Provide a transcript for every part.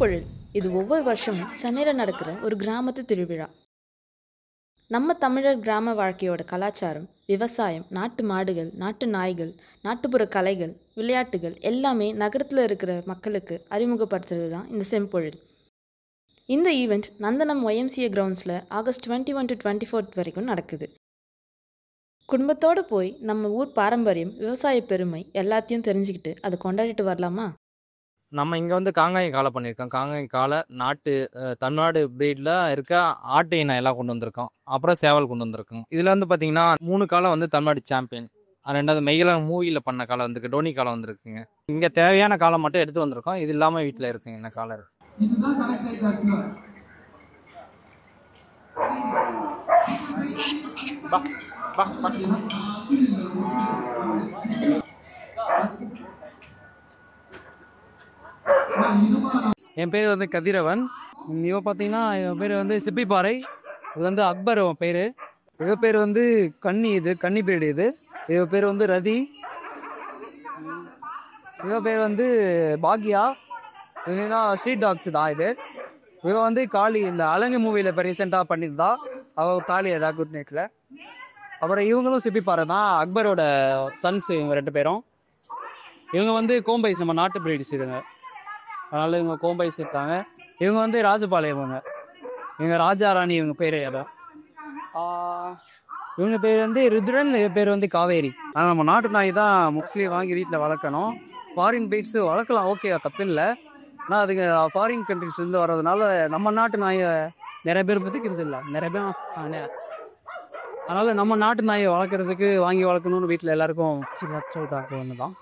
செம்பொழில் இது ஒவ்வொரு வருஷமும் சென்னையில் நடக்கிற ஒரு கிராமத்து திருவிழா. நம்ம தமிழர் கிராம வாழ்க்கையோட கலாச்சாரம், விவசாயம், நாட்டு மாடுகள், நாட்டு நாய்கள், நாட்டுப்புற கலைகள், விளையாட்டுகள் எல்லாமே நகரத்தில் இருக்கிற மக்களுக்கு அறிமுகப்படுத்துறது தான் இந்த செம்பொழில். இந்த ஈவெண்ட் நந்தனம் YMCA கிரவுண்ட்ஸில் ஆகஸ்ட் 21 to 24 வரைக்கும் நடக்குது. குடும்பத்தோடு போய் நம்ம ஊர் பாரம்பரியம், விவசாய பெருமை எல்லாத்தையும் தெரிஞ்சுக்கிட்டு அதை கொண்டாடிட்டு வரலாமா? நம்ம இங்கே வந்து காங்காய் காலை பண்ணியிருக்கோம். காங்காய் காலை தமிழ்நாடு ப்ரீடில் இருக்க ஆட்டு இனம் எல்லாம் கொண்டு வந்திருக்கோம். அப்புறம் சேவல் கொண்டு வந்திருக்கோம். இதில் வந்து பார்த்திங்கன்னா 3 காலை வந்து தமிழ்நாடு சாம்பியன். 2வது மெய்யில மூவியில் பண்ண காலை வந்துருக்கு, டோனி காலை வந்துருக்குங்க. இங்கே தேவையான காலை மட்டும் எடுத்து வந்திருக்கோம். இது இல்லாமல் வீட்டில் இருக்குங்க என்ன காலை இருக்கு. என் பேர் வந்து கதிரவன். இவன் பார்த்தீங்கன்னா இவன் பேர் வந்து சிப்பிப்பாறை. இது வந்து அக்பர் அவன் பேர். இவன் பேர் வந்து கன்னி பீரியட். இவன் பேர் வந்து ரதி. இவன் பேர் வந்து பாக்யா. இவங்க ஸ்ட்ரீட் டாக்ஸ் தான். இவன் வந்து காளி, இந்த அலங்கு மூவியில் இப்போ ரீசெண்டாக பண்ணியிருந்தா அவள் காளி ஏதாவது குட் நைட்டில். அப்புறம் இவங்களும் சிப்பிப்பாறை தான், அக்பரோட சன்ஸ். இவங்க 2 பேரும். இவங்க வந்து கோம்பைஸ், நம்ம நாட்டு பிரீட்ஸ் இதுங்க. அதனால் இவங்க கோம்பைஸ் இருக்காங்க. இவங்க வந்து ராஜபாளையம். இவங்க ராஜா ராணி. இவங்க பேர் இவங்க பேர் வந்து ருத்ரன். இவங்க பேர் வந்து காவேரி. ஆனால் நம்ம நாட்டு நாய் தான் மோஸ்ட்லி வாங்கி வீட்டில் வளர்க்கணும். ஃபாரின் பீட்ஸு வளர்க்கலாம், ஓகே, தப்பு இல்லை. ஆனால் அதுக்கு ஃபாரின் கண்ட்ரிஸ்லேருந்து வர்றதுனால நம்ம நாட்டு நாயை நிறைய பேர் பற்றிக்கிறது இல்லை. நிறைய பேர் அதனால் நம்ம நாட்டு நாயை வளர்க்குறதுக்கு வாங்கி வளர்க்கணும்னு வீட்டில் எல்லாருக்கும் சொல்லிட்டாங்க. ஒன்று தான்.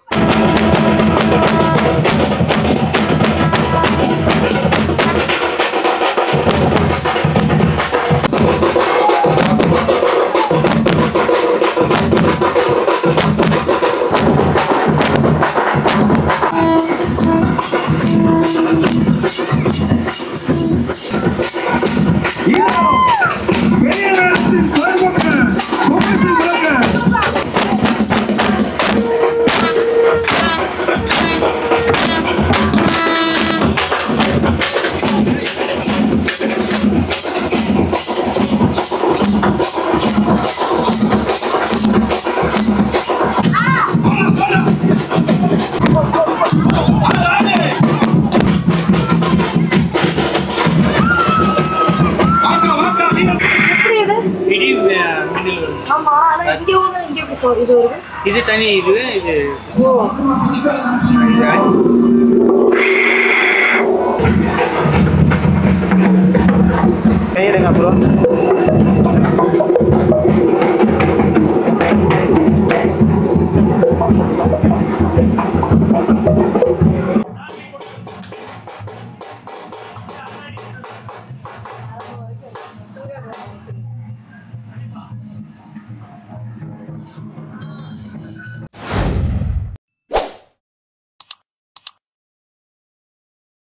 இது தனி. இது கையெடுங்க. அப்புறம்